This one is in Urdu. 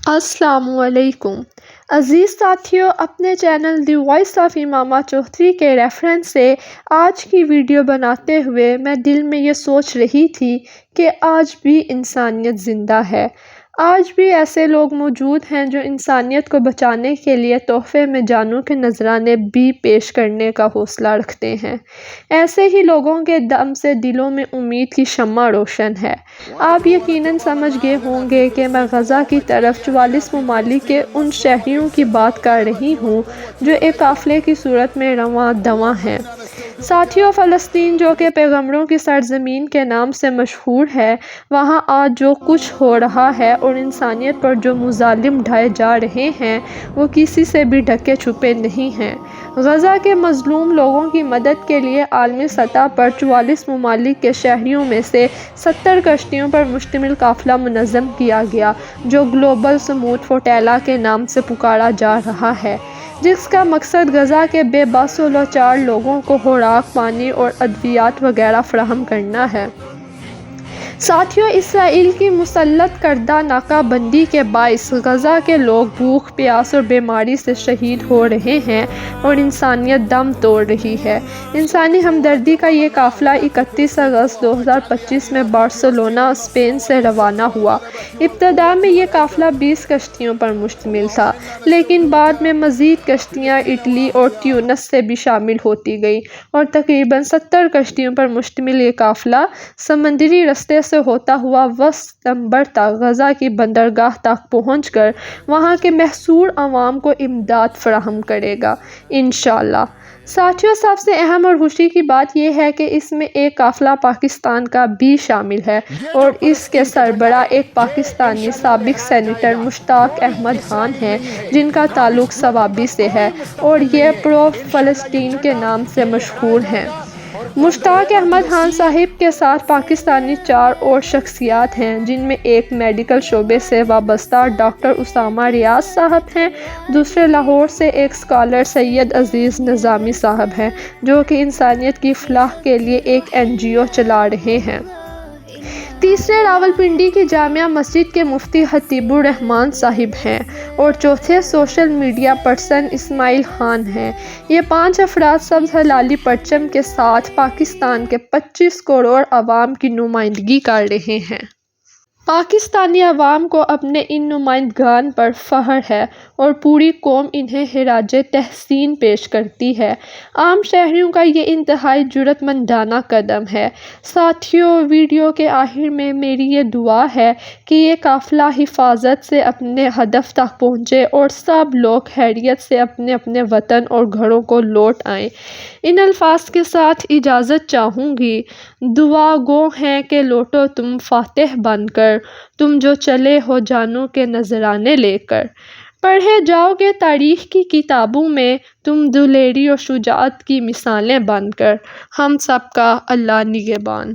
السلام علیکم عزیز ساتھیوں، اپنے چینل دی وائس آف امامہ چوہدری کے ریفرنس سے آج کی ویڈیو بناتے ہوئے میں دل میں یہ سوچ رہی تھی کہ آج بھی انسانیت زندہ ہے۔ آج بھی ایسے لوگ موجود ہیں جو انسانیت کو بچانے کے لیے تحفے میں جانوں کے نذرانے بھی پیش کرنے کا حوصلہ رکھتے ہیں۔ ایسے ہی لوگوں کے دم سے دلوں میں امید کی شمع روشن ہے۔ آپ یقیناً سمجھ گئے ہوں گے کہ میں غزہ کی طرف 44 ممالک کے ان شہریوں کی بات کر رہی ہوں جو ایک قافلے کی صورت میں رواں دواں ہیں۔ ساتھیوں، فلسطین جو کہ پیغمبروں کی سرزمین کے نام سے مشہور ہے، وہاں آج جو کچھ ہو رہا ہے اور انسانیت پر جو مظالم ڈھائے جا رہے ہیں وہ کسی سے بھی ڈھکے چھپے نہیں ہیں۔ غزہ کے مظلوم لوگوں کی مدد کے لیے عالمی سطح پر 44 ممالک کے شہریوں میں سے 70 کشتیوں پر مشتمل قافلہ منظم کیا گیا جو گلوبل سمود فوٹیلا کے نام سے پکارا جا رہا ہے، جس کا مقصد غزہ کے بے بس و لاچار لوگوں کو خوراک، پانی اور ادویات وغیرہ فراہم کرنا ہے۔ ساتھیوں، اسرائیل کی مسلط کردہ ناکہ بندی کے باعث غزہ کے لوگ بھوک، پیاس اور بیماری سے شہید ہو رہے ہیں اور انسانیت دم توڑ رہی ہے۔ انسانی ہمدردی کا یہ قافلہ 31 اگست 2025 میں بارسلونا، اسپین سے روانہ ہوا۔ ابتدا میں یہ قافلہ 20 کشتیوں پر مشتمل تھا، لیکن بعد میں مزید کشتیاں اٹلی اور تیونس سے بھی شامل ہوتی گئیں اور تقریباً 70 کشتیوں پر مشتمل یہ قافلہ سمندری رستے سے ہوتا ہوا وسط ستمبر تک غزہ کی بندرگاہ تک پہنچ کر وہاں کے محصور عوام کو امداد فراہم کرے گا، انشاءاللہ۔ ساتھیوں، سب سے اہم اور خوشی کی بات یہ ہے کہ اس میں ایک قافلہ پاکستان کا بھی شامل ہے اور اس کے سربراہ ایک پاکستانی سابق سینیٹر مشتاق احمد خان ہیں جن کا تعلق صوابی سے ہے اور یہ پرو فلسطین کے نام سے مشہور ہیں۔ مشتاق احمد خان صاحب کے ساتھ پاکستانی 4 اور شخصیات ہیں، جن میں ایک میڈیکل شعبے سے وابستہ ڈاکٹر اسامہ ریاض صاحب ہیں، دوسرے لاہور سے ایک اسکالر سید عزیز نظامی صاحب ہیں جو کہ انسانیت کی فلاح کے لیے ایک NGO چلا رہے ہیں، تیسرے راولپنڈی کی جامع مسجد کے مفتی حتیب الرحمان صاحب ہیں اور چوتھے social media person Ismail Khan ہیں۔ یہ 5 افراد سبز ہلالی پرچم کے ساتھ پاکستان کے 25 کروڑ عوام کی نمائندگی کر رہے ہیں۔ پاکستانی عوام کو اپنے ان نمائندگان پر فخر ہے اور پوری قوم انہیں خراج تحسین پیش کرتی ہے۔ عام شہریوں کا یہ انتہائی جرأت مندانہ قدم ہے۔ ساتھیوں، ویڈیو کے آخر میں میری یہ دعا ہے کہ یہ قافلہ حفاظت سے اپنے ہدف تک پہنچے اور سب لوگ خیریت سے اپنے اپنے وطن اور گھروں کو لوٹ آئیں۔ ان الفاظ کے ساتھ اجازت چاہوں گی۔ دعا گو ہے کہ لوٹو تم فاتح بن کر، تم جو چلے ہو جانوں کے نذرانے لے کر، پڑھے جاؤ گے تاریخ کی کتابوں میں تم دلیری اور شجاعت کی مثالیں بن کر۔ ہم سب کا اللہ نگہبان۔